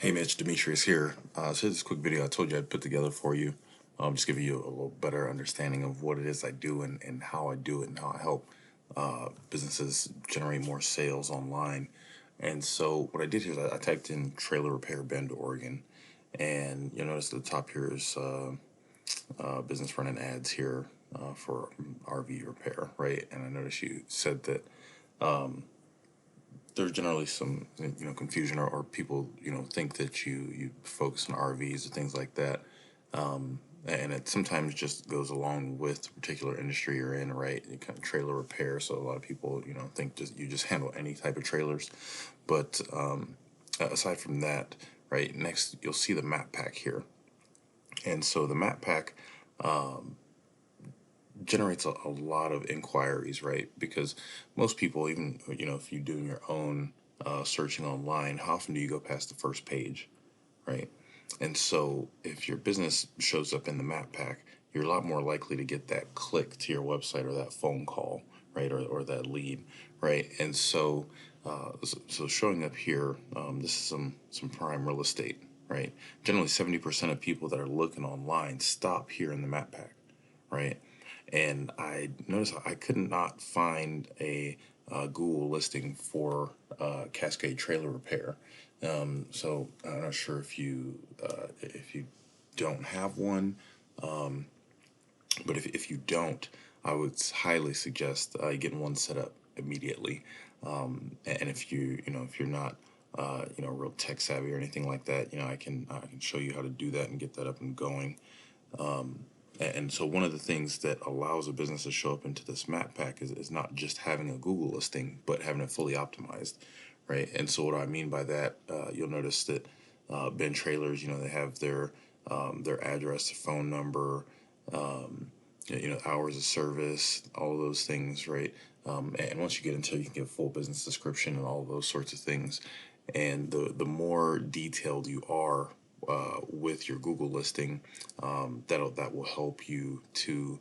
Hey Mitch, Demetrius here. So this quick video I told you I'd put together for you. Just give you a little better understanding of what it is I do and how I do it and how I help businesses generate more sales online. And so what I did here is I typed in trailer repair Bend, Oregon, and you'll notice at the top here is business running ads here for RV repair, right? And I noticed you said that there's generally some confusion or people think that you focus on RVs or things like that, and it sometimes just goes along with the particular industry you're in, right? You kind of trailer repair, so a lot of people think just you just handle any type of trailers, but aside from that, right, next you'll see the map pack here, and so the map pack generates a lot of inquiries, right? Because most people, even if you're doing your own searching online, how often do you go past the first page, right? And so if your business shows up in the map pack, you're a lot more likely to get that click to your website or that phone call, right, or that lead, right? And so showing up here, this is some prime real estate, right? Generally, 70% of people that are looking online stop here in the map pack, right? And I noticed I could not find a Google listing for Cascade Trailer Repair. So I'm not sure if you don't have one, but if you don't, I would highly suggest getting one set up immediately. And if you're not real tech savvy or anything like that, I can show you how to do that and get that up and going. And so one of the things that allows a business to show up into this map pack is not just having a Google listing, but having it fully optimized, right? And so what I mean by that, you'll notice that Ben Trailers, they have their address, their phone number, hours of service, all of those things, right? And once you get into it, you can get a full business description and all of those sorts of things. And the more detailed you are with your Google listing, that will help you to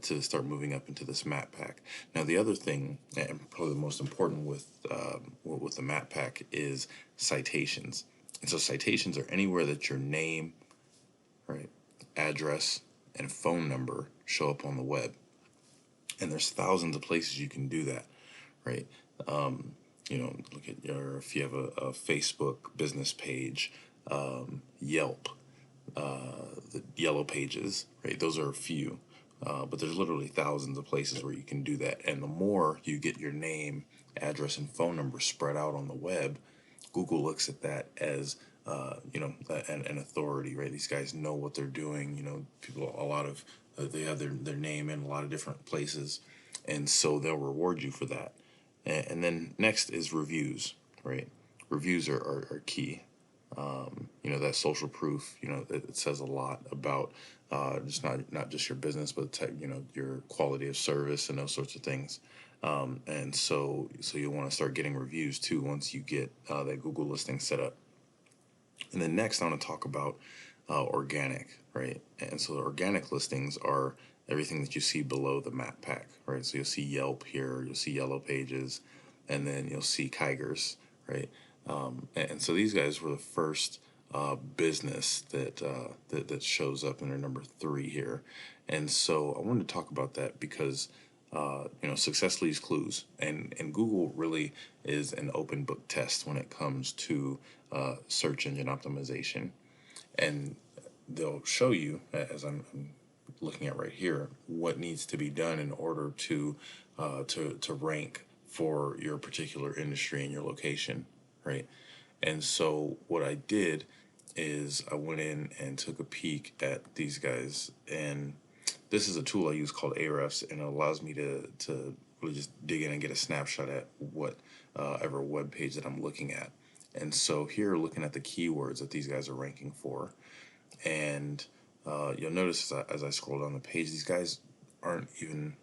start moving up into this map pack. Now, the other thing, and probably the most important with the map pack, is citations. And so citations are anywhere that your name, right, address, and phone number show up on the web. And there's thousands of places you can do that, right? Look at if you have a Facebook business page, Yelp, the yellow pages, right? Those are a few. But there's literally thousands of places where you can do that. And the more you get your name, address, and phone number spread out on the web, Google looks at that as an authority, right? These guys know what they're doing. People, a lot of they have their name in a lot of different places, and so they'll reward you for that. And then next is reviews, right? Reviews are key. That social proof, it says a lot about just not just your business, but your quality of service and those sorts of things. And so you'll want to start getting reviews too once you get that Google listing set up. And then next, I want to talk about organic, right? And so the organic listings are everything that you see below the map pack, right? So you'll see Yelp here, you'll see Yellow Pages, and then you'll see Kigers, right? And so these guys were the first business that shows up in their number 3 here, and so I wanted to talk about that because success leaves clues, and Google really is an open book test when it comes to search engine optimization, and they'll show you, as I'm looking at right here, what needs to be done in order to rank for your particular industry and your location, right? And so what I did is I went in and took a peek at these guys, and this is a tool I use called Ahrefs, and it allows me to really just dig in and get a snapshot at what ever web page that I'm looking at. And so here, looking at the keywords that these guys are ranking for, and you'll notice as I scroll down the page, these guys aren't even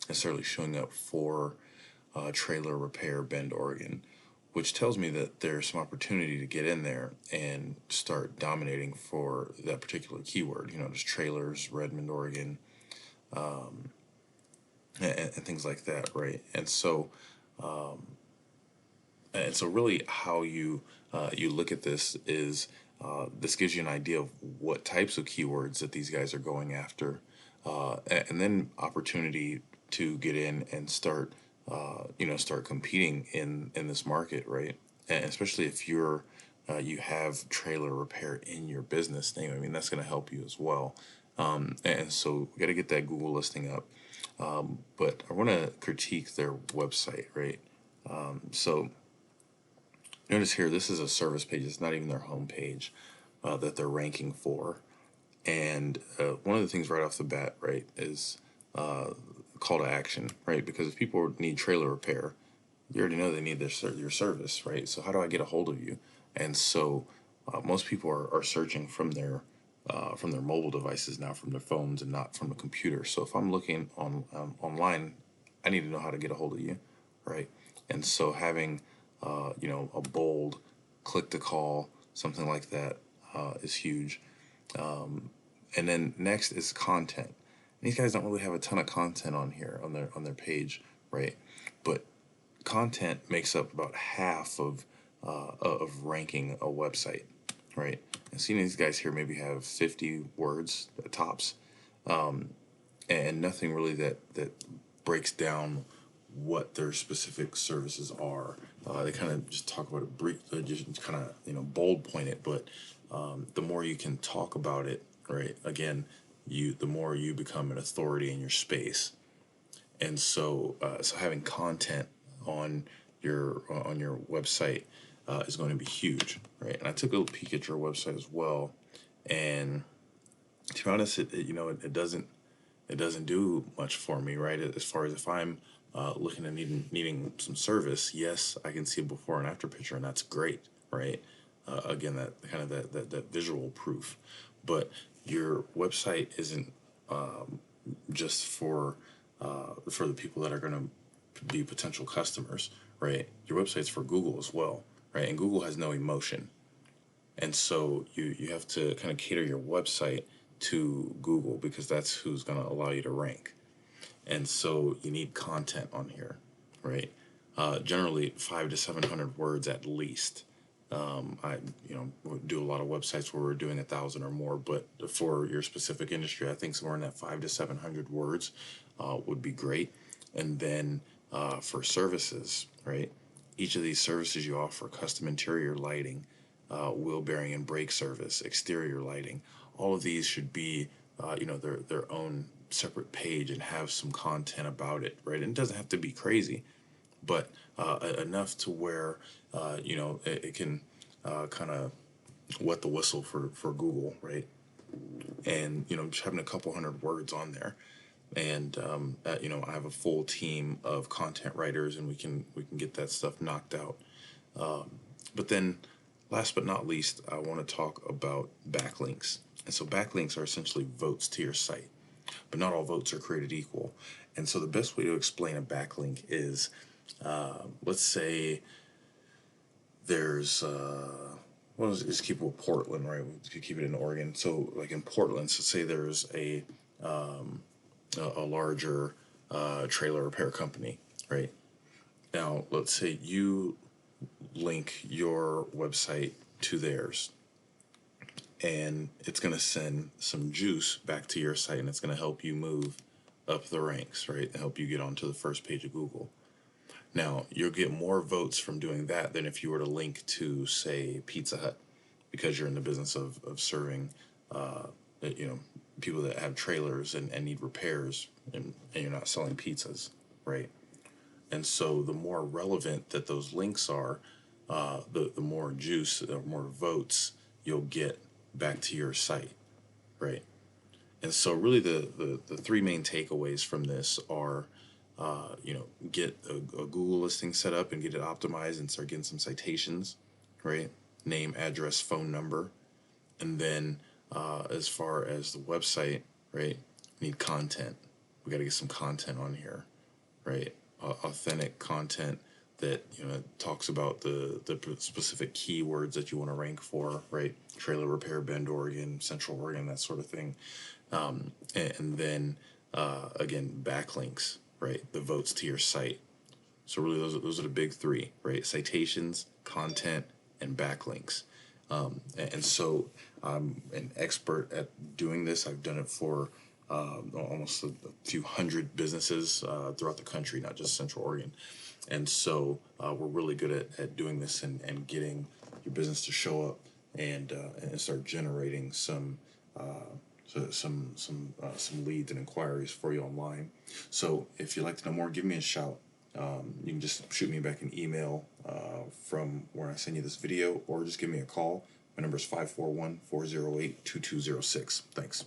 necessarily showing up for trailer repair Bend, Oregon, which tells me that there's some opportunity to get in there and start dominating for that particular keyword. Just trailers, Redmond, Oregon, and things like that, right? And so And so really how you look at this is this gives you an idea of what types of keywords that these guys are going after, and then opportunity to get in and start start competing in this market, right? And especially if you have trailer repair in your business name, I mean that's going to help you as well. And so we got to get that Google listing up. But I want to critique their website, right? So notice here, this is a service page. It's not even their home page that they're ranking for. And one of the things right off the bat, right, is call to action, right? Because if people need trailer repair, you already know they need your service, right? So how do I get a hold of you? And so most people are searching from their mobile devices now, from their phones, and not from the computer. So if I'm looking online, I need to know how to get a hold of you, right? And so having a bold click to call, something like that, is huge. And then next is content. These guys don't really have a ton of content on here on their page, right? But content makes up about half of ranking a website, right? And seeing these guys here maybe have 50 words tops, and nothing really that breaks down what their specific services are. They kind of just talk about it brief, just kind of bold point it, but the more you can talk about it, right? Again, the more you become an authority in your space. And so having content on your website is going to be huge, right? And I took a little peek at your website as well, and to be honest, it doesn't do much for me, right? As far as if I'm looking at needing some service, yes, I can see a before and after picture, and that's great, right? Again, that kind of that visual proof, but your website isn't just for the people that are going to be potential customers, right? Your website's for Google as well, right? And Google has no emotion, and so you have to kind of cater your website to Google because that's who's going to allow you to rank. And so you need content on here, right? Generally 500 to 700 words at least. I do a lot of websites where we're doing 1,000 or more, but for your specific industry, I think somewhere in that 500 to 700 words would be great. And then for services, right? Each of these services you offer: custom interior lighting, wheel bearing and brake service, exterior lighting. All of these should be their own separate page and have some content about it, right? And it doesn't have to be crazy, but enough to where it can kind of wet the whistle for Google, right? And just having a couple hundred words on there, and I have a full team of content writers, and we can get that stuff knocked out. But then, last but not least, I want to talk about backlinks. And so backlinks are essentially votes to your site, but not all votes are created equal. And so the best way to explain a backlink is, let's say there's well, let's keep it with Portland, right? We could keep it in Oregon. So like in Portland, so say there's a larger trailer repair company, right? Now let's say you link your website to theirs, and it's going to send some juice back to your site, and it's going to help you move up the ranks, right? And help you get onto the first page of Google. Now, you'll get more votes from doing that than if you were to link to, say, Pizza Hut, because you're in the business of serving, you know, people that have trailers and need repairs, and you're not selling pizzas, right? And so the more relevant that those links are, the more juice, the more votes you'll get back to your site, right? And so really the three main takeaways from this are, get a Google listing set up and get it optimized and start getting some citations, right? Name, address, phone number. And then as far as the website, right, we need content. We got to get some content on here, right? Authentic content that talks about the specific keywords that you want to rank for, right? Trailer repair, Bend, Oregon, Central Oregon, that sort of thing. And then again, backlinks, right? The votes to your site. So really, those are the big three, right? Citations, content, and backlinks. And so I'm an expert at doing this. I've done it for almost a few hundred businesses throughout the country, not just Central Oregon. And so we're really good at doing this and getting your business to show up and start generating some leads and inquiries for you online. So if you'd like to know more, give me a shout. You can just shoot me back an email from where I send you this video, or just give me a call. My number is 541-408-2206. Thanks.